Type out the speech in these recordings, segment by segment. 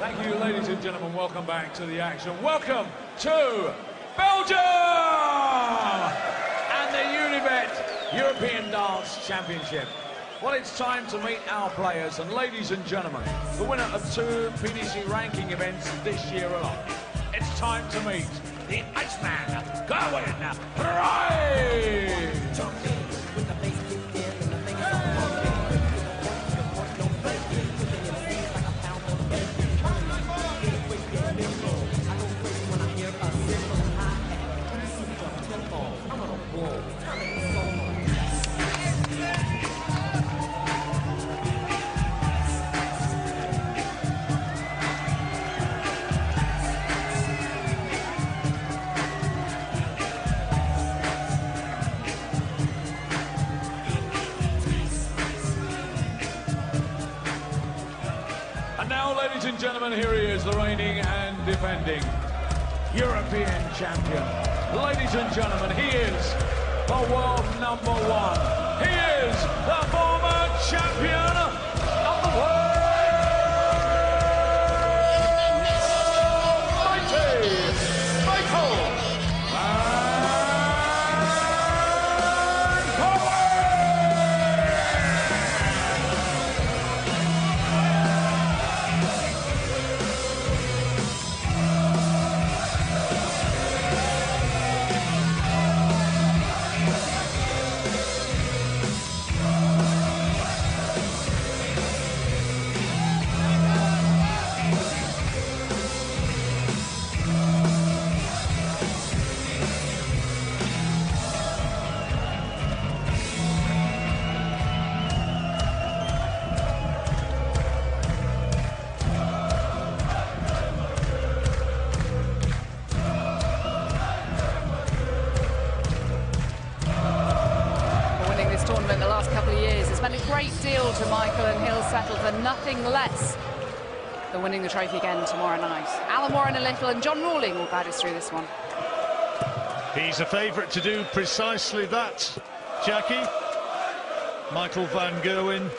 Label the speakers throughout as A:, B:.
A: Thank you, ladies and gentlemen. Welcome back to the action. Welcome to Belgium and the Unibet European Darts Championship. Well, it's time to meet our players, and ladies and gentlemen, the winner of 2 PDC ranking events this year alone. It's time to meet the Iceman, Gerwen-Price. Ladies and gentlemen, here he is, the reigning and defending European champion. Ladies and gentlemen, he is the world #1. He is the former champion of the world.
B: Tournament the last couple of years. It's meant a great deal to Michael, and he'll settle for nothing less than winning the trophy again tomorrow night. Alan Warren a little, and John Rawling will guide us through this one.
C: He's a favourite to do precisely that, Jackie. Michael van Gerwen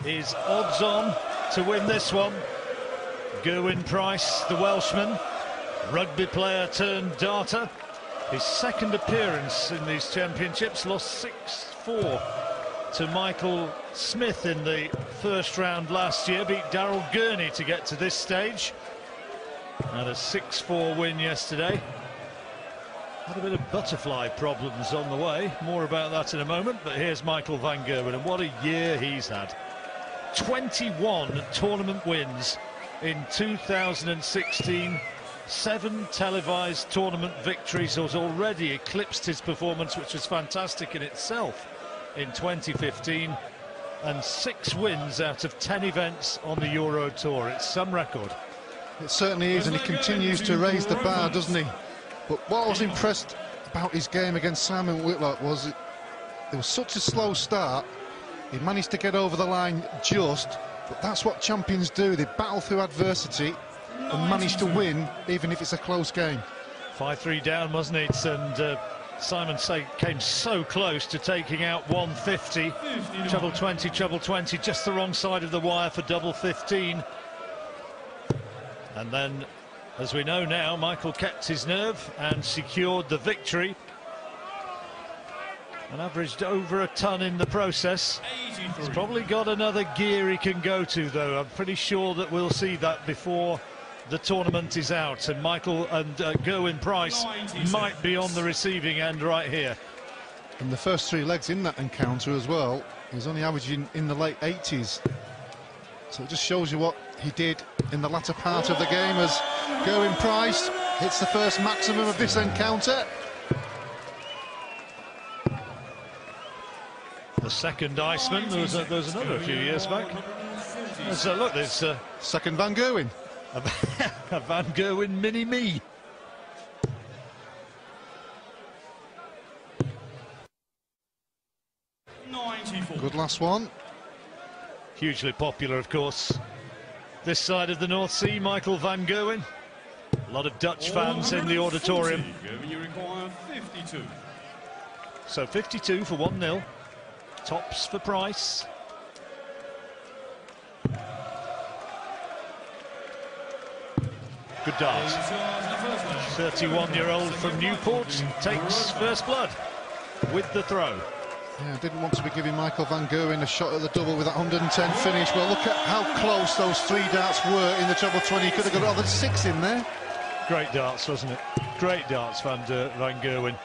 C: is odds on to win this one. Gerwen-Price, the Welshman, rugby player turned darter. His second appearance in these championships, lost 6-4 to Michael Smith in the first round last year, beat Daryl Gurney to get to this stage. Had a 6-4 win yesterday. Had a bit of butterfly problems on the way, more about that in a moment, but here's Michael van Gerwen, and what a year he's had. 21 tournament wins in 2016. 7 televised tournament victories, has already eclipsed his performance, which was fantastic in itself in 2015, and 6 wins out of 10 events on the Euro Tour. It's some record.
D: It certainly is, and he continues to raise the bar, doesn't he? But what I was impressed about his game against Simon Whitlock was there was such a slow start. He managed to get over the line just, but that's what champions do. They battle through adversity and managed to win, even if it's a close game. 5-3
C: down, wasn't it? And Simon came so close to taking out 150. Treble 20, treble 20, just the wrong side of the wire for double 15. And then, as we know now, Michael kept his nerve and secured the victory. And averaged over a ton in the process. He's probably got another gear he can go to, though. I'm pretty sure that we'll see that before the tournament is out, and Michael and Gerwen-Price might be on the receiving end right here.
D: And the first 3 legs in that encounter as well, he was only averaging in the late 80s. So it just shows you what he did in the latter part of the game as Gerwen-Price hits the first maximum of this encounter.
C: The second Iceman, there was another a few years back. So look, there's
D: second Van Gerwen.
C: A Van Gerwen mini-me.
D: Good last one.
C: Hugely popular, of course. This side of the North Sea, Michael van Gerwen. A lot of Dutch fans in the auditorium.
A: You require 52.
C: So 52 for 1-0. Tops for Price. Good dart. 31-year-old from Newport takes first blood with the throw.
D: Yeah, I didn't want to be giving Michael van Gerwen a shot at the double with that 110 finish. Well, look at how close those 3 darts were in the treble 20. He could have got another 6 in there.
C: Great darts, wasn't it? Great darts, Van Gerwen.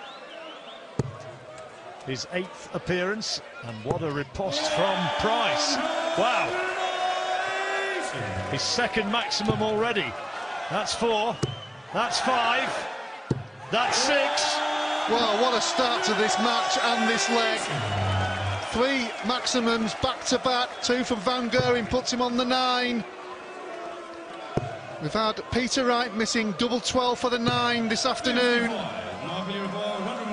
C: His 8th appearance, and what a riposte from Price. Wow. His 2nd maximum already. That's 4. That's 5. That's 6.
D: Well, what a start to this match and this leg. 3 maximums back to back. 2 from Van Gerwen puts him on the 9. We've had Peter Wright missing double 12 for the 9 this afternoon.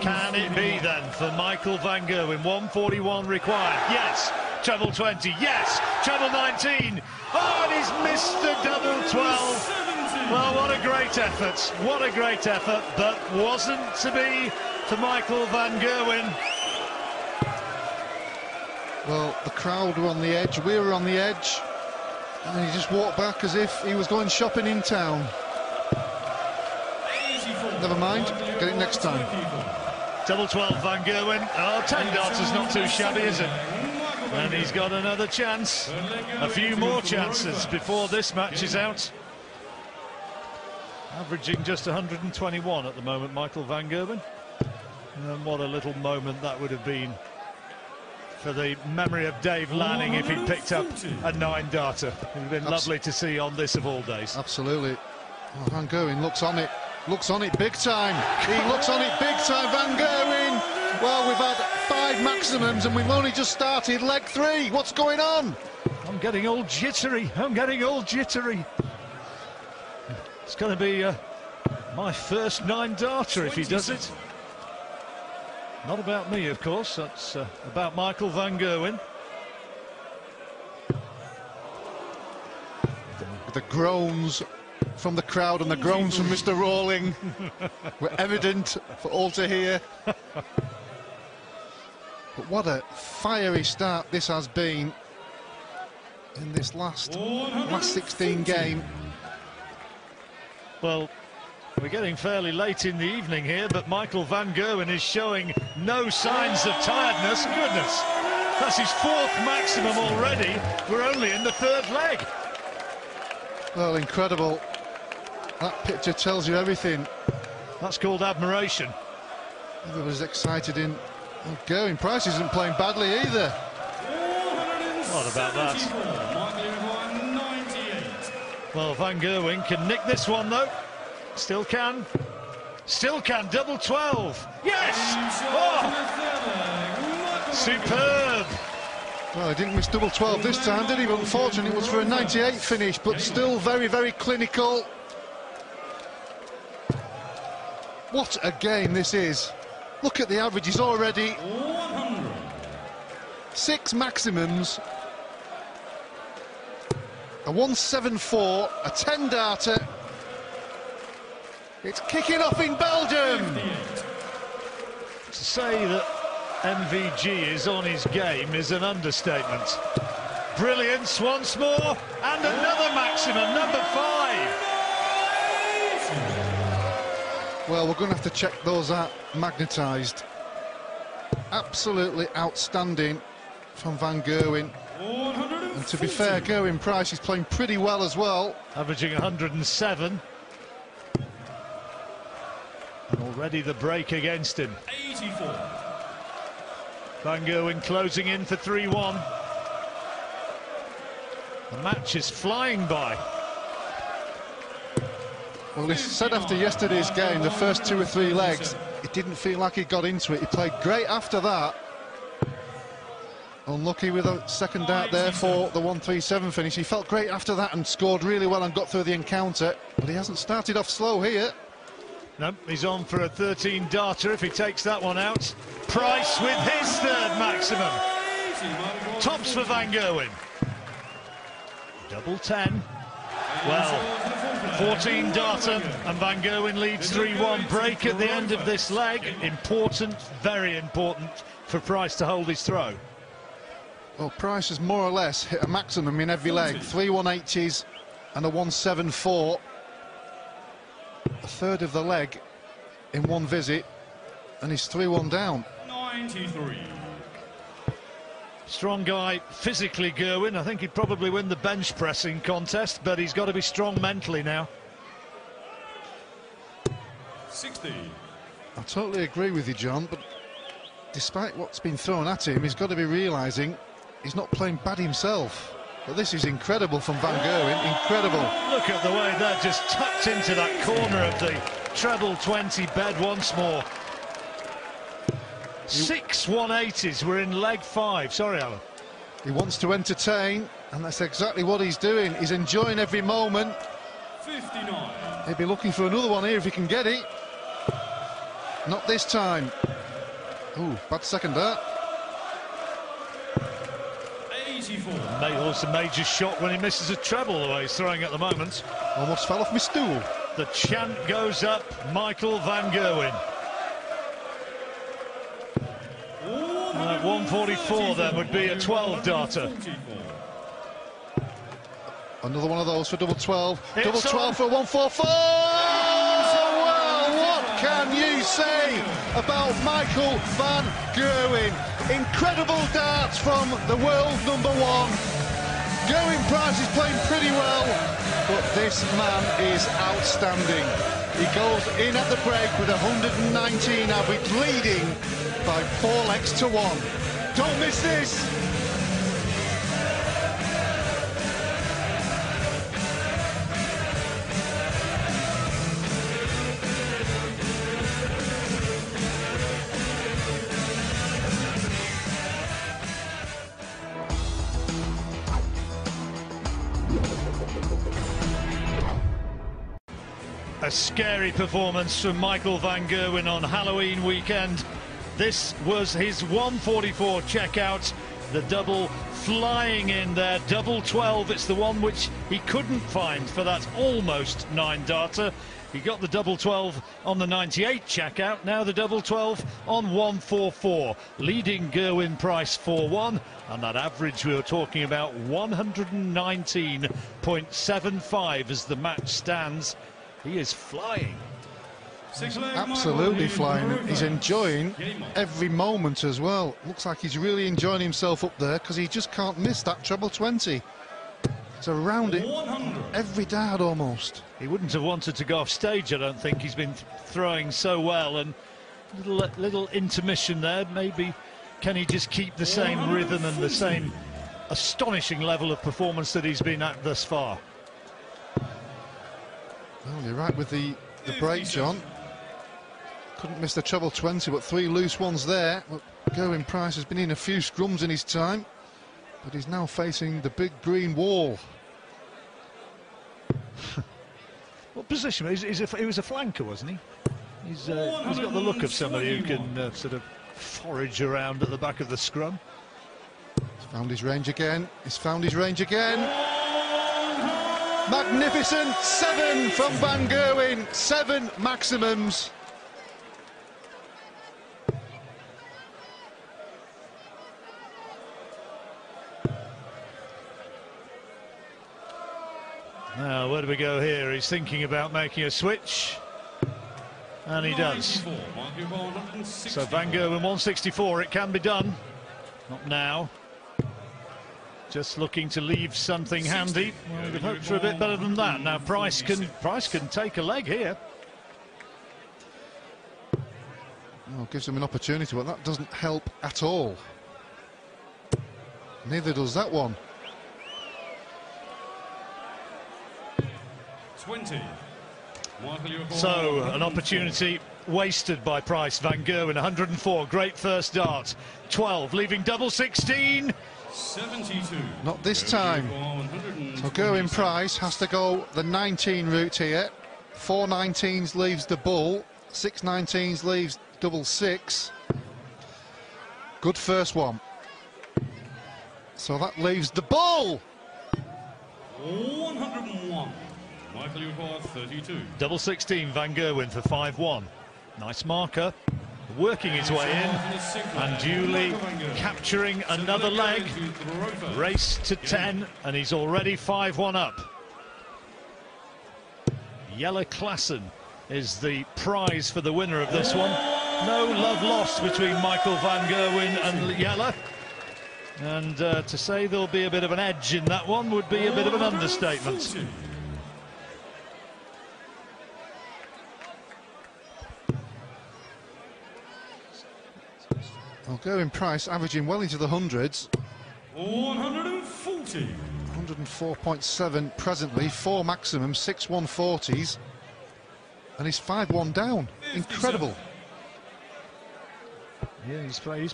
C: Can it be then for Michael van Gerwen? 141 required. Yes. Treble 20. Yes. Treble 19. Oh, and he's missed the double 12. Well, what a great effort. What a great effort, but wasn't to be for Michael van Gerwen.
D: Well, the crowd were on the edge, we were on the edge, and he just walked back as if he was going shopping in town. Never mind, get it next time.
C: Double 12 van Gerwen. Oh, 10 darts is not too shabby, is it? And he's got another chance. A few more chances before this match is out. Averaging just 121 at the moment, Michael van Gerwen. And what a little moment that would have been for the memory of Dave Lanning if he'd picked up a 9-darter. It would have been lovely to see on this of all days.
D: Absolutely. Oh, Van Gerwen looks on it. Looks on it big time. He looks on it big time, Van Gerwen. Well, we've had 5 maximums and we've only just started leg 3. What's going on?
C: I'm getting all jittery. I'm getting all jittery. It's going to be my first 9-darter if he does it. Not about me, of course. That's about Michael van Gerwen.
D: The groans from the crowd and the groans from Mr. Rawling were evident for all to hear. But what a fiery start this has been in this last 16 game.
C: Well, we're getting fairly late in the evening here, but Michael van Gerwen is showing no signs of tiredness. Goodness, that's his 4th maximum already. We're only in the 3rd leg.
D: Well, incredible. That picture tells you everything.
C: That's called admiration.
D: I was excited in EuropeanChampionship isn't playing badly either.
C: What about that? Well, van Gerwen can nick this one though. Still can. Still can. Double 12. Yes! Oh! Superb!
D: Well, he didn't miss double 12 this time, did he? But unfortunately, it was for a 98 finish, but still very, very clinical. What a game this is. Look at the averages already. 6 maximums. A 174, a 10-darter. It's kicking off in Belgium.
C: To say that MVG is on his game is an understatement. Brilliance once more, and another maximum, number 5.
D: Well, we're going to have to check those out magnetised. Absolutely outstanding from Van Gerwen. And to be fair, Gerwen-Price is playing pretty well as well.
C: Averaging 107. And already the break against him.
A: 84.
C: Van Gerwen closing in for 3-1. The match is flying by.
D: Well, he said after yesterday's game, the first 2 or 3 legs, it didn't feel like he got into it. He played great after that. Unlucky with a second dart there for the 137 finish. He felt great after that and scored really well and got through the encounter. But he hasn't started off slow here.
C: No, he's on for a 13-darter if he takes that one out. Price with his 3rd maximum. Tops for Van Gerwen. Double 10. Well, 14-darter and Van Gerwen leads 3-1. Break at the end of this leg. Important, very important for Price to hold his throw.
D: Well, Price has more or less hit a maximum in every leg. 3 180s and a 174. a third of the leg in one visit, and he's 3-1 down.
A: 93.
C: Strong guy physically, Gerwyn. I think he'd probably win the bench pressing contest, but he's got to be strong mentally now.
A: 60.
D: I totally agree with you, John, but despite what's been thrown at him, he's got to be realising he's not playing bad himself. But this is incredible from Van Gerwen, incredible.
C: Look at the way they're just tucked into that corner of the treble 20 bed once more. 6 180s, we're in leg 5. Sorry, Alan.
D: He wants to entertain, and that's exactly what he's doing. He's enjoying every moment.
A: 59.
D: He'll be looking for another one here if he can get it. Not this time. Ooh, bad second dart.
A: 84.
C: It's a major shock when he misses a treble the way he's throwing at the moment.
D: Almost fell off my stool.
C: The chant goes up, Michael Van Gerwen. 144 then would be a 12 darter.
D: Another one of those for double 12.
C: It's
D: Double 12
C: on.
D: for 144. Well, what can you say about Michael Van Gerwen? Incredible darts from the world number 1. Gerwen-Price is playing pretty well, but this man is outstanding. He goes in at the break with 119 average, leading by 4 legs to 1. Don't miss this.
C: A scary performance from Michael Van Gerwen on Halloween weekend. This was his 144 checkout, the double flying in there, double 12. It's the one which he couldn't find for that almost 9 darter. He got the double 12 on the 98 checkout, now the double 12 on 144, leading Gerwyn-Price 4-1, and that average we were talking about 119.75 as the match stands. He is flying.
D: Absolutely flying. He's enjoying every moment as well. Looks like he's really enjoying himself up there because he just can't miss that treble 20. It's around it every dart almost.
C: He wouldn't have wanted to go off stage, I don't think. He's been throwing so well, and little intermission there. Maybe can he just keep the same rhythm and the same astonishing level of performance that he's been at thus far?
D: Well, you're right with the break, John. Couldn't miss the treble 20, but 3 loose ones there. But Gerwen-Price has been in a few scrums in his time, but he's now facing the big green wall.
C: What position? He was a flanker, wasn't he? He's got the look of somebody who can sort of forage around at the back of the scrum.
D: He's found his range again. He's found his range again. Magnificent 7 from Van Gerwen. 7 maximums.
C: Now, where do we go here? He's thinking about making a switch, and he does. So Van Gerwen 164, it can be done. Not now. Just looking to leave something handy. Well, we'd hoped for a bit better than that. Now Price can take a leg here.
D: Well, gives him an opportunity, but that doesn't help at all. Neither does that one.
A: 20.
C: So, an opportunity wasted by Price. Van Gerwen, 104, great first dart. 12, leaving double 16.
A: 72.
D: Not this time. So Gerwen-Price has to go the 19 route here. 4 19s leaves the bull. 6 19s leaves double 6. Good first one. So that leaves the bull.
A: 101. Michael, you require 32.
C: Double 16, Van Gerwen for 5-1. Nice marker. Working his way in and duly capturing another leg. Race to 10, and he's already 5-1 up. Jelle Klassen is the prize for the winner of this one. No love lost between Michael van Gerwen and Jelle. And to say there'll be a bit of an edge in that one would be a bit of an understatement.
D: Well, Gerwen-Price averaging well into the hundreds.
E: 140.
D: 104.7 presently, 4 maximum, 6 140s, and he's 5-1 down. Incredible.
C: Yeah, he's played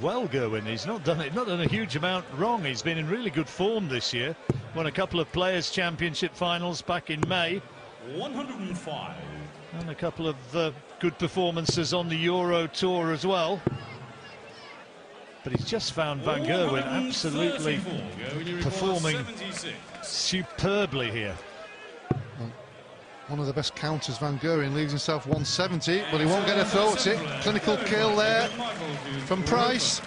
C: well, Gerwyn. He's not done a huge amount wrong. He's been in really good form this year. Won a couple of Players' Championship finals back in May.
E: 105.
C: And a couple of good performances on the Euro Tour as well. But he's just found Van Gerwen absolutely performing superbly here.
D: Well, one of the best counters, Van Gerwen leaves himself 170, but he won't get a throw at it. Clinical kill there from Price.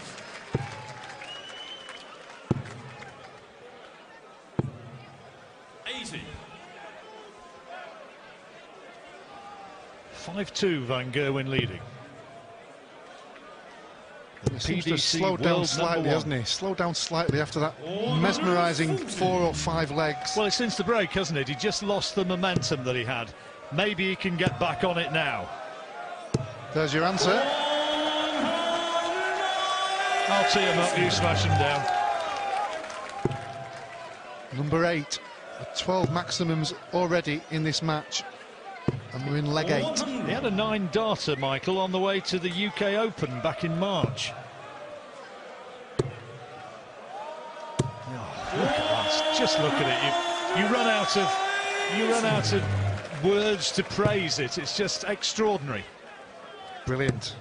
E: $80.
C: 5-2 Van Gerwen leading.
D: He seems to have slowed down slightly, hasn't he? Slowed down slightly after that mesmerising 4 or 5 legs.
C: Well, it's since the break, hasn't it? He just lost the momentum that he had. Maybe he can get back on it now.
D: There's your answer.
C: I'll tee him up, you smash him down.
D: Number 8, 12 maximums already in this match, and we're in leg 8.
C: He had a 9 darter, Michael, on the way to the UK Open back in March. Oh, look at that! Just look at it. You run out of words to praise it. It's just extraordinary.
D: Brilliant,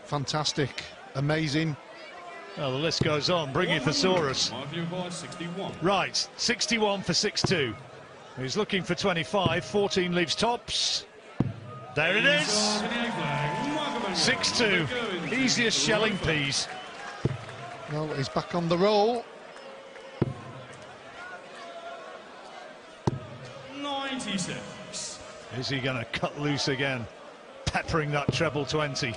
D: fantastic, amazing.
C: Well, the list goes on. Bring your thesaurus. Right, 61 for 6-2. He's looking for 25. 14 leaves tops. There it is. 6-2. Easiest shelling peas.
D: Well, he's back on the roll.
E: 96.
C: Is he going to cut loose again? Peppering that treble 20.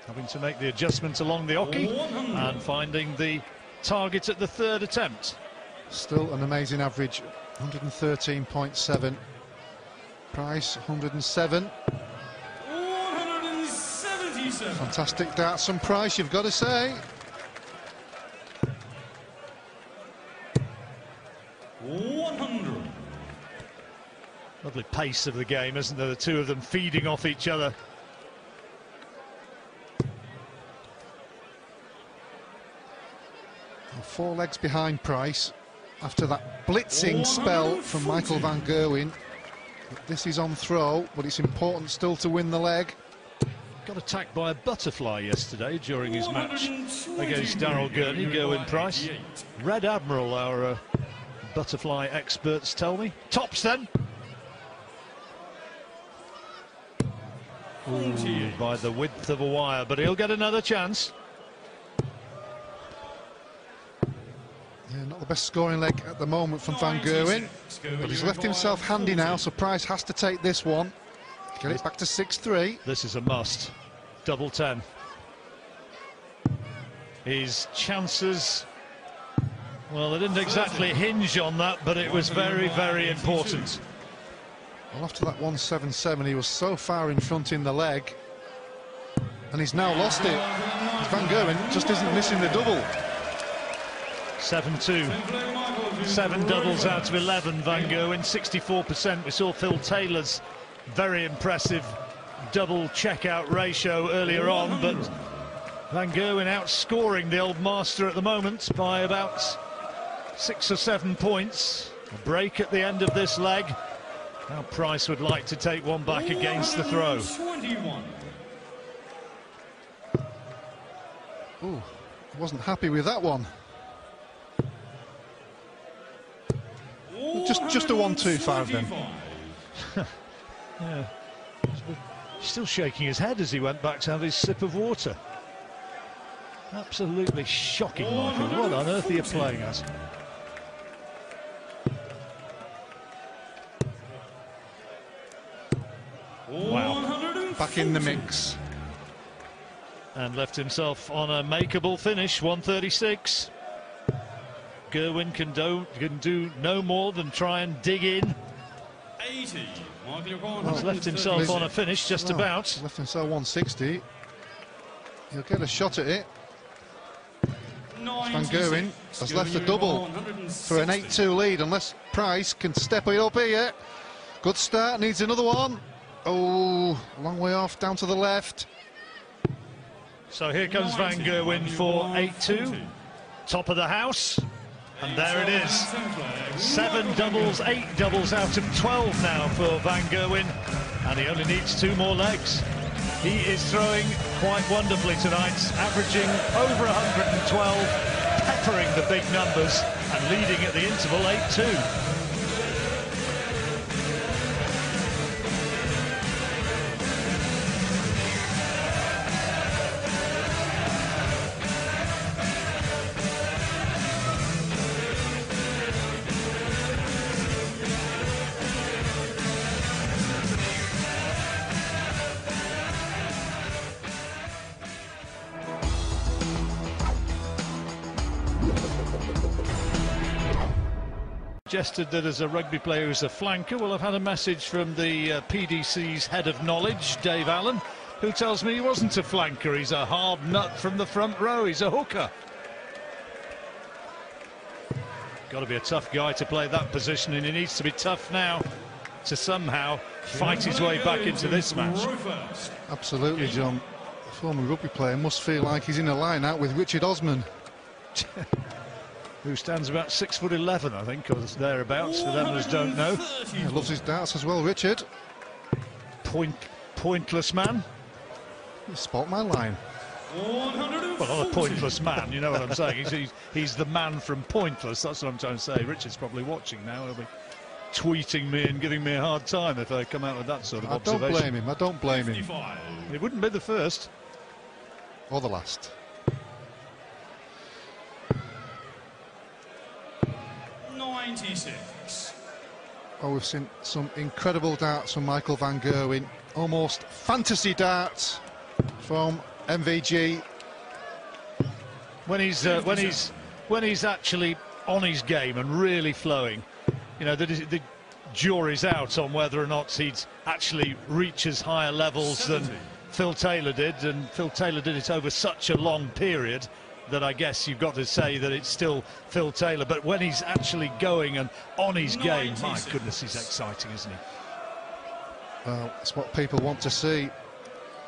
C: Having to make the adjustment along the oche and finding the target at the 3rd attempt.
D: Still an amazing average, 113.7. Price 107.
E: 177.
D: Fantastic darts from Price, you've got to say.
E: 100.
C: Lovely pace of the game, isn't there? The two of them feeding off each other.
D: And 4 legs behind Price after that blitzing spell from Michael van Gerwen. But this is on throw, but it's important still to win the leg.
C: Got attacked by a butterfly yesterday during his match against Darrell Gurney, Gerwen-Price. Red Admiral, our butterfly experts tell me. Tops then. Ooh, by the width of a wire, but he'll get another chance.
D: Yeah, not the best scoring leg at the moment from Van Gerwen, but he's left himself handy now, so Price has to take this one. Get it back to 6-3.
C: This is a must. Double 10. His chances, well, they didn't exactly hinge on that, but it was very, very important.
D: Well, after that 177, he was so far in front in the leg, and he's now lost it. Van Gerwen just isn't missing the double.
C: 7-2. 7 doubles out of 11, Van Gerwen, 64%. We saw Phil Taylor's very impressive double checkout ratio earlier on, but Van Gerwen outscoring the old master at the moment by about 6 or 7 points. A break at the end of this leg. Now Price would like to take one back against the throw.
E: 21.
D: Ooh, wasn't happy with that one. Just a 1-2-5 then.
C: Yeah. Still shaking his head as he went back to have his sip of water. Absolutely shocking, Michael. What on earth are you playing at?
D: back in the mix.
C: And left himself on a makeable finish, 136. Gerwyn can do no more than try and dig in.
E: 80.
C: He's left himself on a finish, just about.
D: Left himself 160. He'll get a shot at it. Van Gerwen has left a double for an 8-2 lead, unless Price can step it up here. Good start, needs another one. Oh, long way off, down to the left.
C: So here comes Van Gerwen for 8-2, top of the house, and there it is. 7 doubles, 8 doubles out of 12 now for Van Gerwen, and he only needs 2 more legs. He is throwing quite wonderfully tonight, averaging over 112, peppering the big numbers, and leading at the interval 8-2. Suggested that as a rugby player who's a flanker. Well, I've had a message from the PDC's head of knowledge, Dave Allen, who tells me he wasn't a flanker. He's a hard nut from the front row. He's a hooker. Got to be a tough guy to play that position, and he needs to be tough now to somehow fight his way back into this match.
D: Absolutely, John. The former rugby player must feel like he's in a line-out with Richard Osman.
C: Who stands about 6'11", I think, or thereabouts, for them that don't know.
D: Yeah, loves his darts as well, Richard.
C: Pointless man.
D: You spot my line.
C: Well, not a pointless man, you know what I'm saying. He's the man from Pointless, that's what I'm trying to say. Richard's probably watching now. He'll be tweeting me and giving me a hard time if I come out with that sort of observation.
D: I don't blame him, I don't blame him.
C: It wouldn't be the first.
D: Or the last.
E: 96.
D: Oh, we've seen some incredible darts from Michael Van Gerwen. Almost fantasy darts from MVG.
C: When he's actually on his game and really flowing, you know, the jury's out on whether or not he'd actually reach as higher levels than Phil Taylor did, and Phil Taylor did it over such a long period that I guess you've got to say that it's still Phil Taylor. But when he's actually going and on his game, my goodness, he's exciting, isn't he?
D: Well, it's what people want to see.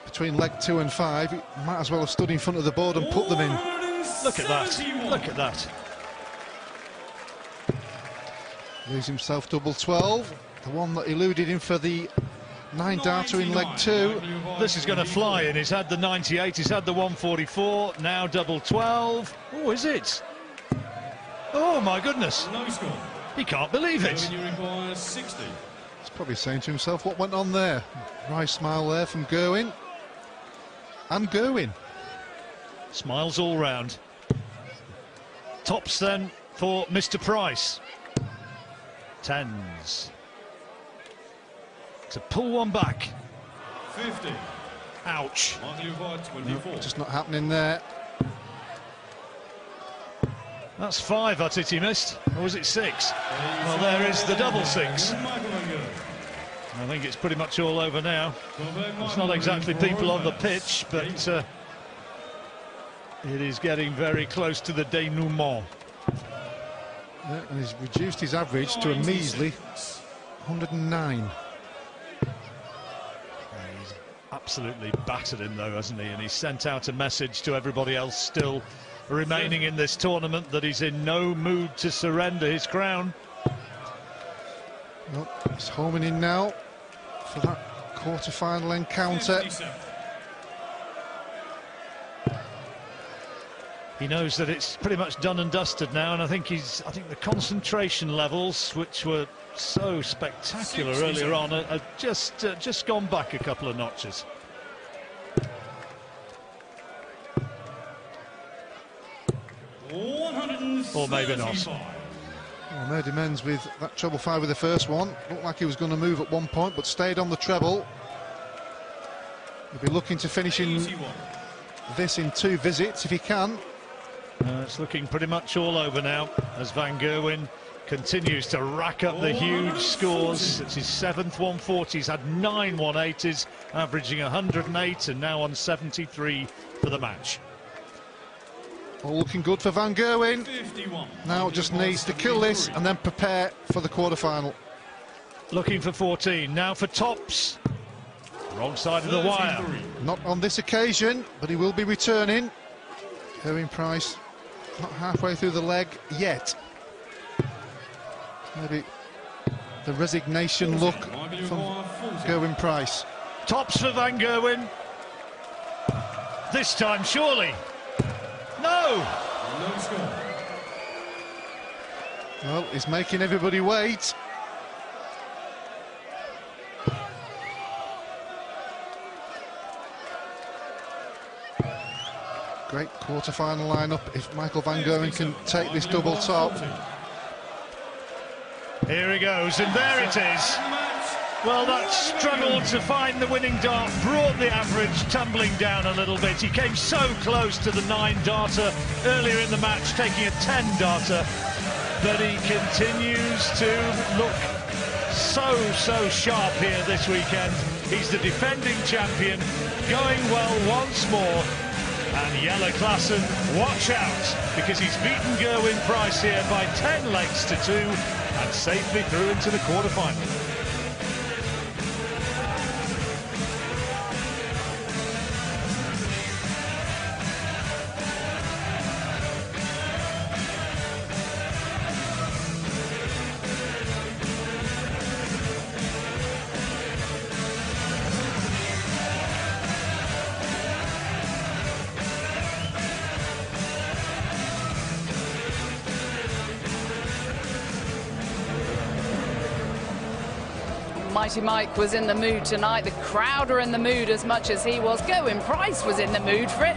D: Between leg 2 and 5, he might as well have stood in front of the board and put them in.
C: Look at that, look at that.
D: Leaves himself double 12, the one that eluded him for the 9-darter in leg 2.
C: This is going to fly, and he's had the 98, he's had the 144, now double 12. Oh, is it? Oh, my goodness. He can't believe it.
D: He's probably saying to himself, what went on there? Nice smile there from Gerwyn. And Gerwyn.
C: Smiles all round. Tops then for Mr. Price. 10s. To pull one back.
E: 50.
C: Ouch.
D: No, just not happening there.
C: That's 5, I think he missed. Or was it 6? Well, there is the double 6. I think it's pretty much all over now. It's not exactly people on the pitch, but it is getting very close to the denouement.
D: Yeah, and he's reduced his average to a measly 109.
C: He's absolutely battered him, though, hasn't he? And he's sent out a message to everybody else still remaining in this tournament that he's in no mood to surrender his crown.
D: Well, he's homing in now for that quarter-final encounter.
E: 57.
C: He knows that it's pretty much done and dusted now, and I think the concentration levels, which were so spectacular earlier on, are just gone back a couple of notches. Or maybe not.
D: Well, made amends with that treble 5 with the first one. Looked like he was going to move at one point, but stayed on the treble. He'll be looking to finish in
E: 81.
D: this in 2 visits if he can.
C: It's looking pretty much all over now as Van Gerwen continues to rack up the huge scores. It's his 7th 140. He's had 9 180s, averaging 108 and now on 73 for the match.
D: All looking good for Van Gerwen.
E: 51.
D: Now just needs to kill this and then prepare for the quarter-final.
C: Looking for 14, now for tops. Wrong side of the wire.
E: 33.
D: Not on this occasion, but he will be returning. Gerwen-Price not halfway through the leg yet. Maybe the resignation look from Gerwen-Price.
C: Tops for Van Gerwen. This time, surely. No!
E: No score.
D: Well, he's making everybody wait. Great quarter-final lineup if Michael Van Gerwen can take this double top.
C: Here he goes, and there it is. Well, that struggle to find the winning dart brought the average tumbling down a little bit. He came so close to the 9 darter earlier in the match, taking a 10 darter, but he continues to look so sharp here this weekend. He's the defending champion, going well once more. And Jelle Classen, watch out, because he's beaten Gerwen-Price here by 10 legs to 2 and safely through into the quarter-final.
B: Mighty Mike was in the mood tonight. The crowd are in the mood as much as he was. Gerwen-Price was in the mood for it.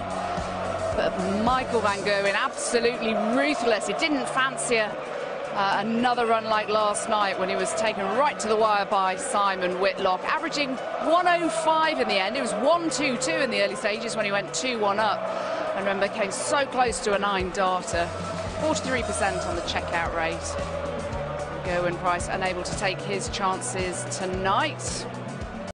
B: But Michael Van Gerwen, absolutely ruthless. He didn't fancy another run like last night when he was taken right to the wire by Simon Whitlock, averaging 105 in the end. It was 1-2-2 in the early stages when he went 2-1 up. And remember, came so close to a 9 darter. 43% on the checkout rate. Gerwen-Price unable to take his chances tonight.